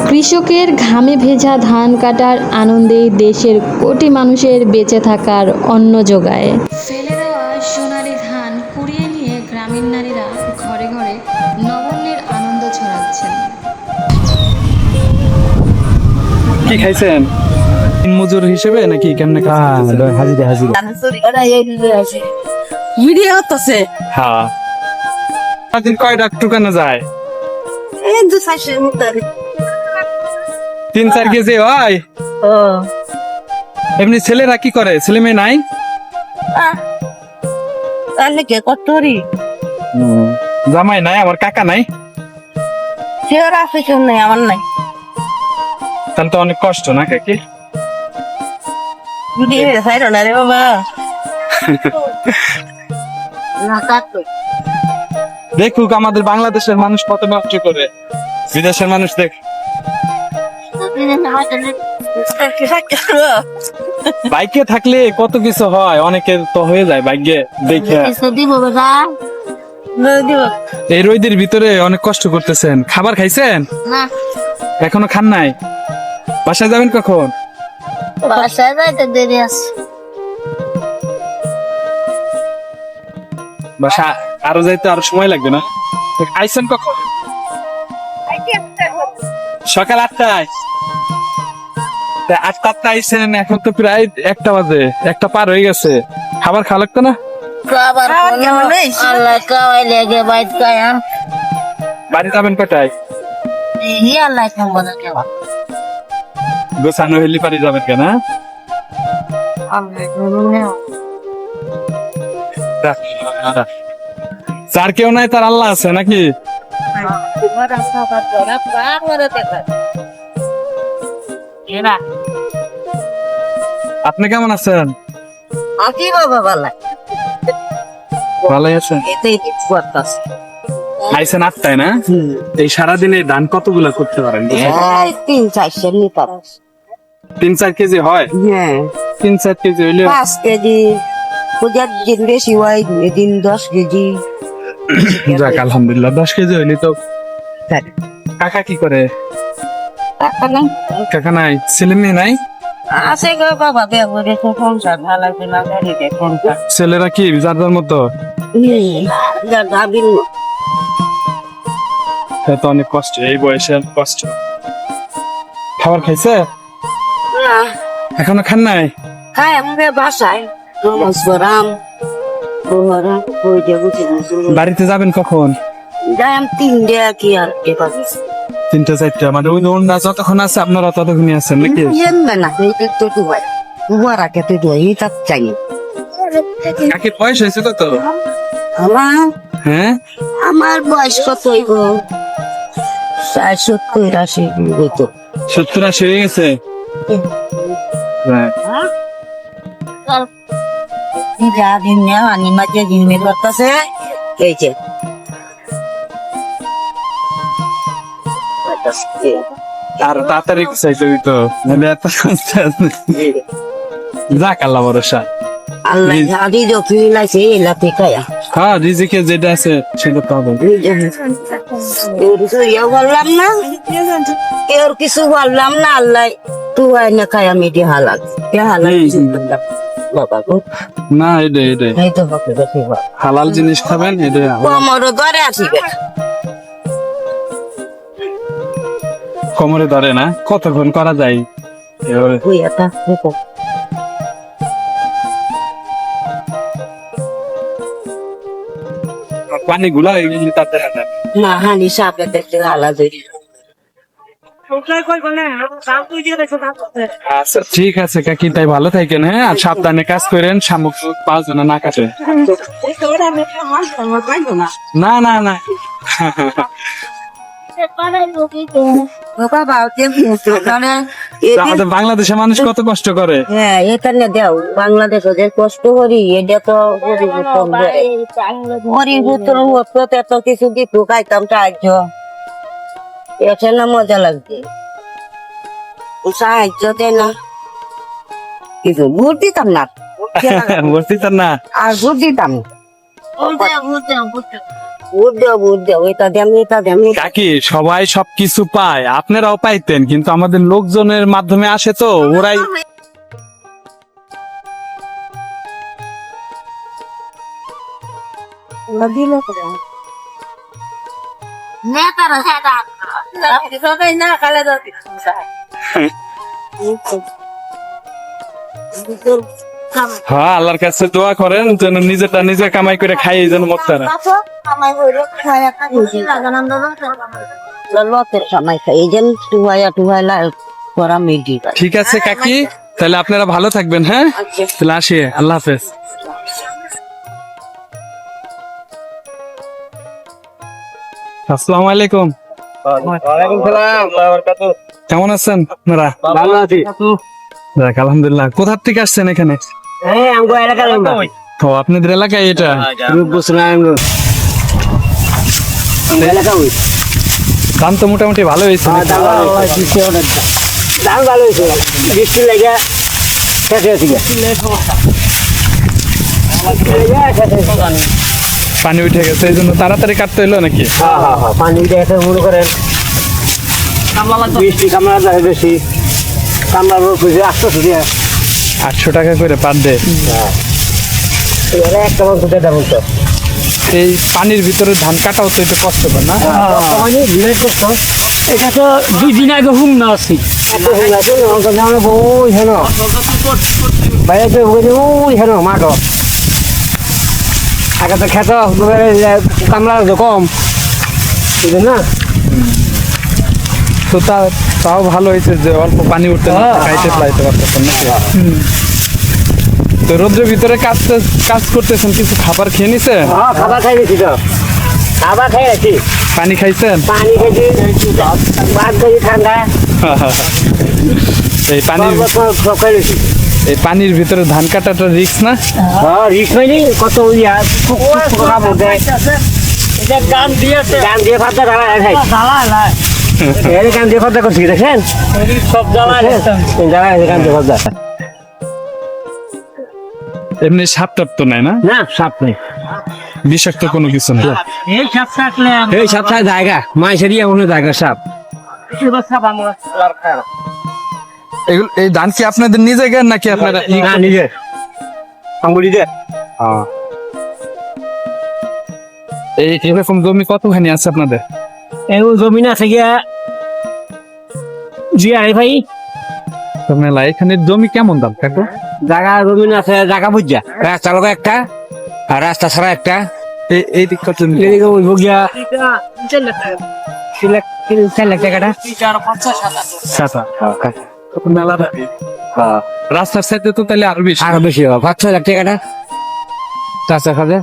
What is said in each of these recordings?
কৃষকের ঘামে ভেজা ধান কাটার আনন্দেই দেশের কোটি মানুষের বেঁচে থাকার অন্ন জোগায়। ফেলে দেওয়া সোনালি ধান কুড়িয়ে নিয়ে গ্রামীণ নারীরা ঘরে ঘরে নবান্নের আনন্দ ছড়াচ্ছেন। কি খাইছেন? মজুর হিসেবে নাকি কেমনে হাজিরা হাজিরা ভিডিও হচ্ছে। হ্যাঁ, দিন কয়টা টুকানো যায়? এই 2-4 মিটার 3-4 কেজি হয়। ও এমনি ছেলেরা কি করে? ছেলে মেয়ে নাই? তাহলে কে কতরি জামাই নাই, আমার কাকা নাই। ফের আছে কেউ নাই, আমার নাই। তাহলে তো অনেক কষ্ট না কাকি? ভিডিও খাইরো না রে বাবা। না কাটো দেখুক আমাদের বাংলাদেশের মানুষ কত নষ্ট করে, বিদেশের মানুষ দেখ। বাইকে থাকলে কত কিছু হয়, অনেকের তো হয়ে যায় বাইকে দেখে। এই রোদের ভিতরে অনেক কষ্ট করতেছেন। খাবার খাইছেন? না এখনো খান নাই? বাসায় যাবেন কখন? বাসায় যাইতে দেরি আছে। বাসা আরো যাইতে আরো সময় লাগবে না? আইছেন কখন? সকাল 8টায়। 8টা আইছেন, এখন তো প্রায় 1টা বাজে, 1টা পার হয়ে গেছে। খাবার খাওয়া লাগতো না? খাবার আল্লাহ খাওয়াই লেগে বাইত খায়া বাড়ি যাবেন কটায়? এই আল্লাহ খাবো না কেবা গোছানো হইলে বাড়ি যাবেন কেন? যার কেউ নাই তার আল্লাহ আছে নাকি? আপনি কেমন আছেন? আকি বাবা ভালো ভালোই আছেন। এতেই কিছু করতাছে। আইছেন 8টায় না? এই সারাদিনে ধান কতগুলা করতে পারেন? এই 3-4 মিটার 3-4 কেজি হয়? হ্যাঁ 3-4 কেজি হইলে 5 কেজি পূজার দিন বেশি হয়, এদিন 10 কেজি। যাক আলহামদুলিল্লাহ, 10 কেজি হইলে তো। কাকা কি করে? কাকা নাই? ছেলে মেয়ে নাই? আছে গো বাবা, বিয়ে করে সংসার ভালো লাগবে না, গাড়িতে সংসার ছেলেরা কি যার যার মতো? ভাবিল সে তো অনেক কষ্ট, এই বয়সে অনেক কষ্ট। খাবার খাইছে? এখনো খান নাই? খাই আমাকে বাসায় নমাজ পড়াম, বাড়িতে যাবেন কখন? যাই আমি 3 কি আর কে পাবো 3টা-4টা, মানে ওই ওনা যতক্ষণ আছে আপনারা ততক্ষণই আছেন নাকি? না এই তো তো ভাই বুয়ারা কে তো এই তাক চাই কাকির বয়স হয়েছে কত? আমার হ্যাঁ, আমার বয়স কত হইব 70-80 হইতো। 70-80 হয়ে গেছে। যা দিন নেওয়া আনি মাঝে দিন মে করতেছে এই যে আর তাড়াতাড়ি চাইতে হইতো, মানে এত কষ্ট আছে। যাক আল্লাহ ভরসা। আল্লাহ আদি তো ফিলাইছে এলা পিকায়া হ্যাঁ, রিজিকে যেটা আছে সেটা তো হবে। বললাম না এর কিছু বললাম না, আল্লাহ তুই না খাই আমি দি হালাল বাবা গো না, এটাই এই তো বাপে বাপে হালাল জিনিস খাবেন, এটাই আমার ঘরে আসিবে কোমরে ধরে না। কতক্ষণ করা যায় এভাবে? ওই এটা পানি গুলা এগুলি তাতে হাঁটা। না হানি সাপে দেখতে হালাল ধরি আচ্ছা ঠিক আছে কাকি, তাই ভালো থাকেন। হ্যাঁ, আর সাবধানে কাজ করেন, শামুক পাওয়া যেন না কাটে। না না না আমাদের বাংলাদেশের মানুষ কত কষ্ট করে। হ্যাঁ এখানে দেও বাংলাদেশে যে কষ্ট করি এটা তো পরিবর্তন এত কিছু দিত খাইতাম সাহায্য, এটা না মজা লাগছে সাহায্য দেয় না কিছু ভোট দিতাম না বুঝতে না। আর ভোট দিতাম বুঝ দাও এটা দেম কাকি সবাই সবকিছু পায়, আপনারাও পাইতেন, কিন্তু আমাদের লোকজনের মাধ্যমে আসে তো ওরাই। দিল নেতারা সেটা সবাই না খালে দাও হ্যাঁ, আল্লাহর কাছে দোয়া করেন যেন নিজেটা নিজে কামাই করে খাই, যেন মরতে না। লতের সময় খাই এই যেন টুহাইলা করা মেডি ঠিক আছে কাকি, তাহলে আপনারা ভালো থাকবেন। হ্যাঁ, তাহলে আসি, আল্লাহ হাফেজ। আসসালামু আলাইকুম। কেমন আছেন আপনারা? ভালো আছি যাক, আলহামদুলিল্লাহ। কোথা থেকে আসছেন এখানে? হ্যাঁ আমগো এলাকার ও, আপনাদের এলাকায় এটা? এলাকা হই দাম তো মোটামুটি ভালো হয়েছে নাকি? দাম ভালো হয়েছে বৃষ্টি লেগে শেষ হয়েছে পানি উঠে গেছে, এই জন্য তাড়াতাড়ি কাটতে হইলো নাকি? হ্যাঁ পানি দেখে মনে করেন বৃষ্টি কামড়া যায় বেশি, কামড়ার বুঝে 800 টাকা করে পার ডে। একটা মাংস দেয় বলতো এই পানির ভিতরে ধান কাটাও তো একটু কষ্টকর না? এটা তো 2 দিন আগে হুম না আছি ওই হেন বাইরে তো ওই হেন মাঠ আগে তো খেত কামড়া কম না তো তাও ভালো হয়েছে যে অল্প পানি উঠতে খাইতে পাইতে পারতেছেন নাকি? তো রোদ্রের ভিতরে কাজ করতেছেন, কিছু খাবার খেয়ে নিছেন? খাবার খাই গেছি তো খাবার খাই আছি পানি খাইছেন? পানি খেয়েছি ভাত খেয়েছি ঠান্ডা এই পানির ভিতরে ধান কাটাটা রিস্ক না? রিক্স হয়নি কত গান দিয়ে ভাতটা জ্বালা খাই গান দিয়ে ভাতটা করছি দেখেন সব জ্বালা গান দিয়ে ভাতটা এমনি সাপ টাপ তো নাই না? না সাপ নেই বিষাক্ত কোনো কিছু নেই? এই সাপ থাকা জায়গা মাইসেরই এমন জায়গা সাপ এগুলো এই ধান কি আপনাদের নিজে গেন নাকি আপনারা? নিজের নিজের এই এরকম জমি কতখানি আছে আপনাদের? এই জমিন আছে গিয়া ভাই মেলা। এখানে জমি কেমন দাম কাকু? জায়গা জমিন আছে, জায়গা বুঝা রাস্তা লোক একটা আর রাস্তা ছাড়া একটা এই দিক কত? এদিকে ওই গিয়া 4 লাখ টাকাটা মেলা রাস্তার সাইডে তো তাহলে আরো বেশি। আরো বেশি 5-6 লাখ টাকাটা চাষা খাবে।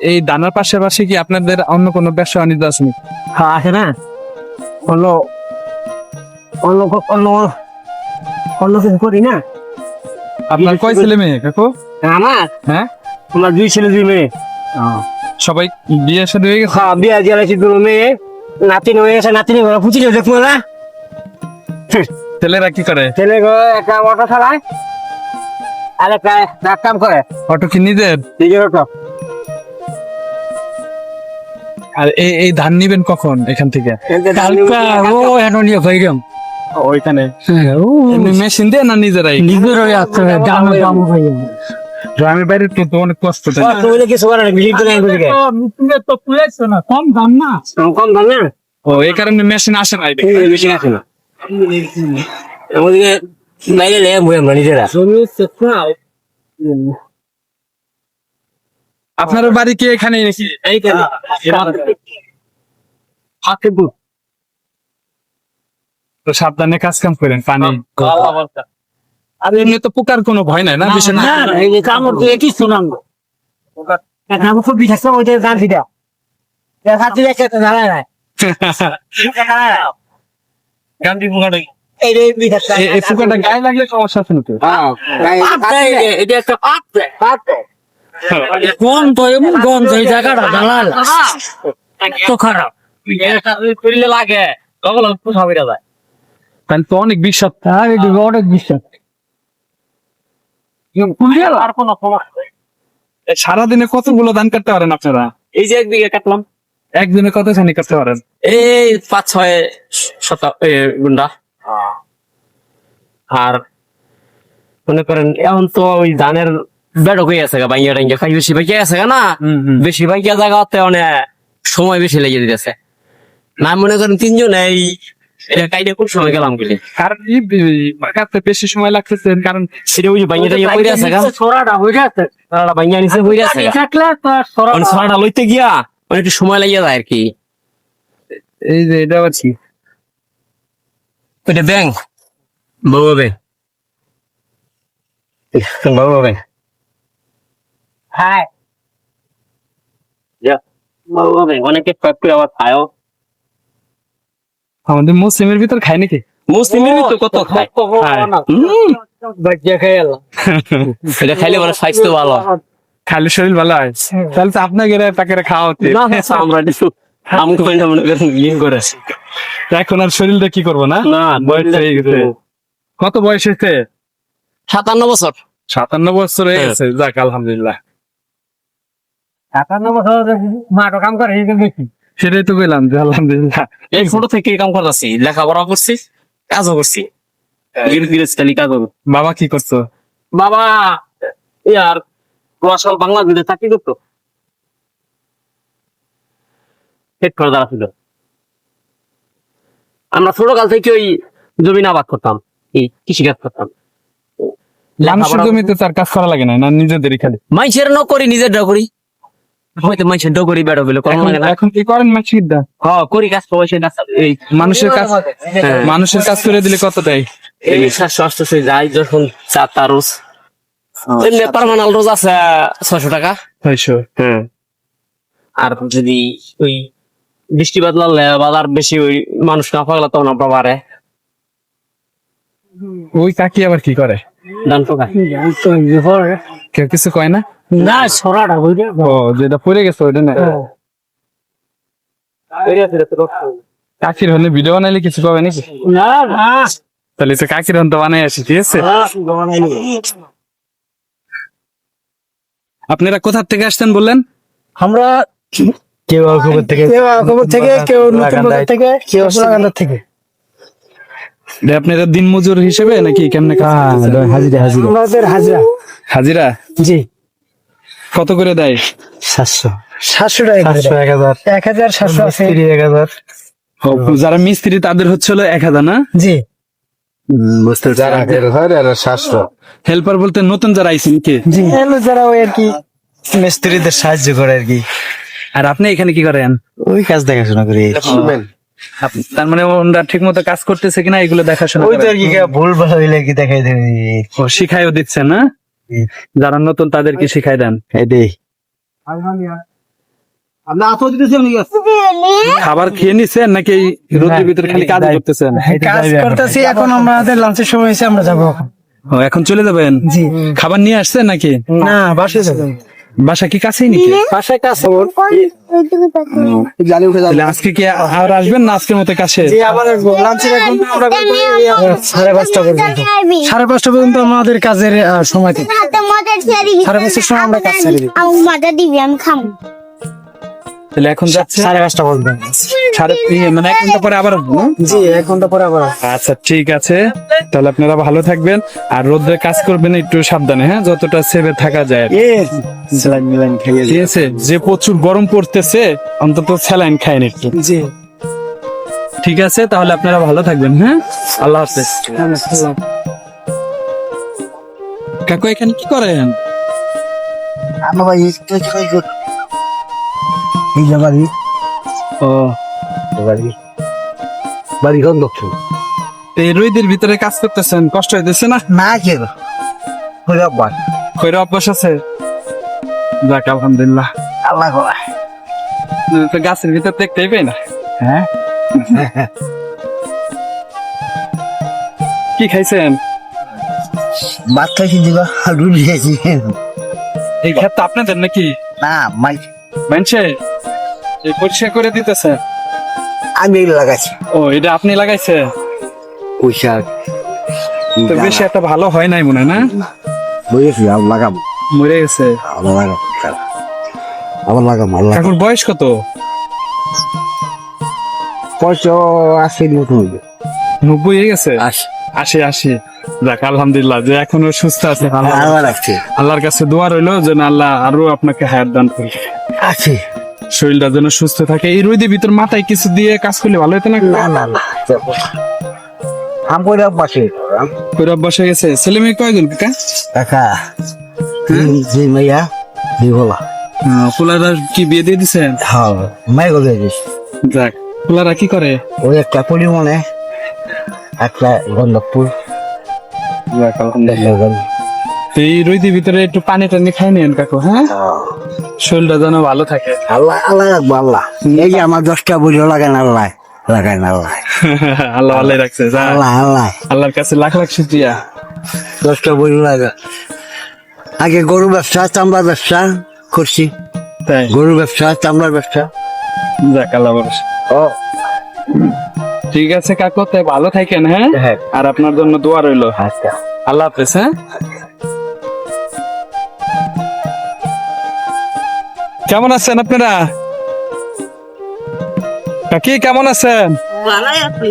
এই দানার পাশাপাশি কি আপনাদের অন্য কোনো ব্যবসা বাণিজ্য আছে নাকি? হ্যাঁ আছে না, অন্য অন্য অন্য অন্য কিছু করি না। আপনার কয় ছেলে মেয়ে কাকু? আমার হ্যাঁ, আমার 2 ছেলে 2 মেয়ে। সবাই বিয়ে শাদী হয়ে গেছে? হ্যাঁ বিয়া দিয়ে আছি 2 মেয়ে, নাতিন হয়ে গেছে, নাতিনি ঘরে পুচিলে দেখবো না। ছেলেরা কি করে? ছেলে একটা অটো চালায় আর একটা কাম করে। অটো কি নিজের? নিজের অটো। আর এই ধান নিবেন কখন এখান থেকে? ওইখানে মেশিন দিয়ে না নিজেরাই? গ্রামের বাইরে তো অনেক কষ্ট। কিছু করে না, কম দাম না, কম দাম না। ও, এই কারণে মেশিন আসে না? মেশিন আসে না ওদিকে বাইরে লে আমরা নিজেরা। আপনার বাড়ি কি এখানে নাকি? তো সাবধানে কাজ কাম করেন, পানি আর এমনি তো পোকার কোনো ভয় নাই না? বেশি না কামড় দিয়ে কিছু না খুব বিশেষ ওইটা গান ফিটা জানায় না গান্ধী পোকাটা এই পোকাটা গায়ে লাগলে সমস্যা আছে নাকি? এটা একটা গন্ধ এমন গন্ধ এই জায়গাটা জ্বালাল তো খারাপ করলে লাগে তখন সবাই যায়। তাহলে তো অনেক বিষাক্ত। অনেক বিশ্বাস আর কোনো সমস্যা নেই। সারাদিনে কতগুলো ধান কাটতে পারেন আপনারা? এই যে একদিকে কাটলাম, একদিনে কতখানি কাটতে পারেন? এই 5-6 গুন্ডা। আর মনে করেন এখন তো ওই ধানের বেড় হয়ে গেছে গা, বাইয়া টাইয়া খাই বেশি বাইয়া গেছে গা না, বেশি বাইয়া জায়গাতে অনেক সময় বেশি লেগে দিতেছে না। মনে করেন 3 জন এই কাইডে কোন সময় গেলাম বলে, কারণ কাটতে বেশি সময় লাগতেছে, কারণ সেটা ওই বাইয়া টাইয়া পড়ে আছে গা, ছড়াটা হয়ে গেছে, ছড়াটা বাইয়া নিচে পড়ে আছে গা, ছড়াটা লইতে গিয়া অনেক সময় লাগিয়ে যায় আর কি। এই যে এটা আছি ওইটা ব্যাংক বাবু ব্যাংক, বাবু ব্যাংক, হ্যাঁ বাবু ব্যাংক অনেকে ফ্যাক্টরি আবার খায়ও। আমাদের মুসলিমের ভিতর খায় নাকি? মুসলিমের তো কত খায়, এটা খাইলে মানে স্বাস্থ্য ভালো। খালি শরীর ভালো হয়, তাহলে তো আপনাকে তাকে খাওয়া হচ্ছে। আমরা আমি মনে করেন ইয়ে করে এখন আর শরীরটা কি করবো না, না বয়স হয়ে গেছে। কত বয়স হয়েছে? 57 বছর। 57 বছর হয়ে গেছে, যাক আলহামদুলিল্লাহ। 57 বছর মাঠও কাম করে দেখি, সেটাই তো বললাম যে আলহামদুলিল্লাহ। এই ছোট থেকে কাম করতেছি, লেখাপড়া করছি, কাজও করছি, কাজও। বাবা কি করছো? বাবা ইয়ার প্রশাল বাংলাদেশে চাকরি করতো, হেড করে দাঁড়া ছিল। আমরা ছোটকাল থেকে ওই জমিন আবাদ করতাম, এই কৃষিকাজ করতাম। মানুষের জমিতে তার কাজ করা লাগে না, না নিজেদেরই খালি? মাইসের ন করি, নিজের ড করি, হয়তো মাইসের ড করি, বেড়ো বলে এখন কি করেন মাসিক দা? হ্যাঁ করি কাজ, পয়সা এই মানুষের কাজ, মানুষের কাজ করে দিলে কত দেয়? এই 700 যায় যখন চারটা রোজ, পারমানাল রোজ আছে 600 টাকা। 600? হ্যাঁ। আর যদি ওই বৃষ্টি বাদলালে বাজার বেশি, ওই মানুষ না পাগলা তখন আমরা বাড়ে। ওই কাকি আবার কি করে? ধান পোকা কেউ কিছু কয় না? না, ছড়াটা ও যেটা পড়ে গেছে ওইটা না? কাকির হলে ভিডিও বানাইলে কিছু পাবে নাকি? না না, তাহলে তো কাকির হন তো বানাই আসি, ঠিক আছে? আপনারা কোথা থেকে আসছেন বললেন? আমরা কেউ খবর থেকে, কেউ নতুন বাজার থেকে, কেউ সোনাগান্ধার থেকে। আপনারা দিন মজুর হিসেবে নাকি কেমনে কাজ? হাজিরা হাজিরা, আমাদের হাজিরা। হাজিরা জি। কত করে দেয়? 700 টাকা, 1000, 700 আছে, 1000। যারা মিস্ত্রি তাদের হচ্ছে হলো 1000 না? জি। যারা বের হয় আর 700। হেল্পার বলতে নতুন যারা আইছেন কি? জি, এলো যারা ওই আর কি মিস্ত্রিদের সাহায্য করে আর কি। আর আপনি এখানে কি করেন? ওই কাজ দেখাশোনা করি। তার মানে ওনারা ঠিক মতো কাজ করতেছে কিনা এগুলো দেখাশোনা ওই তো করেন? আর কি ভুল ভাল হইলে কি দেখাই দেবে। ও শিখাইও দিচ্ছেন না? যারা নতুন তাদেরকে শিখাই দেন? এটাই। খাবার খেয়ে নিছেন নাকি রোদের ভিতরে খালি কাজ করতেছেন? কাজ করতেছি, এখন আমাদের লাঞ্চের সময় হয়েছে, আমরা যাবো এখন। ও এখন চলে যাবেন? জি। খাবার নিয়ে আসছেন নাকি? না, বাসায় যাবো। বাসা কি কাছেই নাকি? বাসায় কাজ তাহলে আজকে কি আর আসবেন না আজকের মতো কাছে? জি, আবার লাঞ্চের এখন আমরা 5:30 পর্যন্ত, 5:30 পর্যন্ত আমাদের কাজের সময় থাকে। 5:30 সময় আমরা কাজ ছেড়ে দিই। আমি খাবো। তাহলে এখন যাচ্ছে 5:30 পর্যন্ত। মানে 1 ঘন্টা পরে আবার আসবো না? জি, 1 ঘন্টা পরে আবার। আচ্ছা ঠিক আছে, তাহলে আপনারা ভালো থাকবেন আর রোদ্রে কাজ করবেন একটু সাবধানে, হ্যাঁ, যতটা সেভে থাকা যায় আর কি। স্যালাইন মিলাইন খাইয়ে ঠিক আছে? যে প্রচুর গরম পড়তেছে অন্তত স্যালাইন খাইন একটু। জি। ঠিক আছে, তাহলে আপনারা ভালো থাকবেন, হ্যাঁ, আল্লাহ হাফেজ। কাকু এখানে কি করেন? আমরা ভাই এই বাড়ি, ও বাড়ি কোন দক্ষিণ? এই রোদের ভিতরে কাজ করতেছেন, কষ্ট হইতেছে না? না কেন হইরাবার কইরা অভ্যাস আছে? যাক আলহামদুলিল্লাহ। আল্লাহ করা। তো গাছের ভিতর দেখতেই পাই না। হ্যাঁ, কি খাইছেন? ভাত খাইছি, দিবা রুটি খাইছি। এই ক্ষেত তো আপনাদের নাকি? না, মাই মানছে এই পরিষ্কার করে দিতেছে? আমি লাগাইছি। ও এটা আপনি লাগাইছে? পোশাক তো বেশি একটা ভালো হয় নাই মনে হয় না? বুঝেছি আবার লাগাম মরে গেছে। আবার লাগাম আবার লাগাম আল্লাহ কাকুর বয়স কত? পয়সা আসে মতো হইবে 90 হয়ে গেছে। আসে 80 যাক আলহামদুলিল্লাহ যে এখনো সুস্থ আছে। আবার আসছে আল্লাহর কাছে দোয়া রইলো যেন আল্লাহ আরো আপনাকে হায়াত দান করে, আছে শরীরটা যেন সুস্থ থাকে। এই রোদের ভিতর মাথায় কিছু দিয়ে কাজ করলে ভালো হতো না? না না না আমার পাশে করে অভ্যাস হয়ে গেছে। ছেলে মেয়ে কয়জন কাকা? কাকা জি মাইয়া জি বলা পোলারা কি বিয়ে দিয়ে দিছেন? হ্যাঁ মাই গলে দিস যাক, পোলারা কি করে? ওই একটা পরিমনে একটা গন্ধপুর যাক আলহামদুলিল্লাহ। তো এই রোদের ভিতরে একটু পানি টানি খাই নেন কাকু, হ্যাঁ, শরীরটা যেন ভালো থাকে। আল্লাহ আল্লাহ রাখবো আল্লাহ এই যে আমার 10টা বুঝো লাগান আল্লাহ লাগান আল্লাহ আল্লাহ ভালো রাখছে। যাক, আল্লাহ আল্লাহ আল্লাহর কাছে লাখ লাখ শুকরিয়া। 10টা বুঝো লাগা আগে গরু ব্যবসা চামড়া ব্যবসা করছি তাই, গরু ব্যবসা চামড়ার ব্যবসা যাক আল্লাহ ভরসা। ও ঠিক আছে কাকু, তাই ভালো থাকেন, হ্যাঁ, হ্যাঁ। আর আপনার জন্য দোয়া রইলো। আচ্ছা আল্লাহ হাফেজ। হ্যাঁ, কেমন আছেন আপনারা? কাকি কেমন আছেন? ভালোই আছি।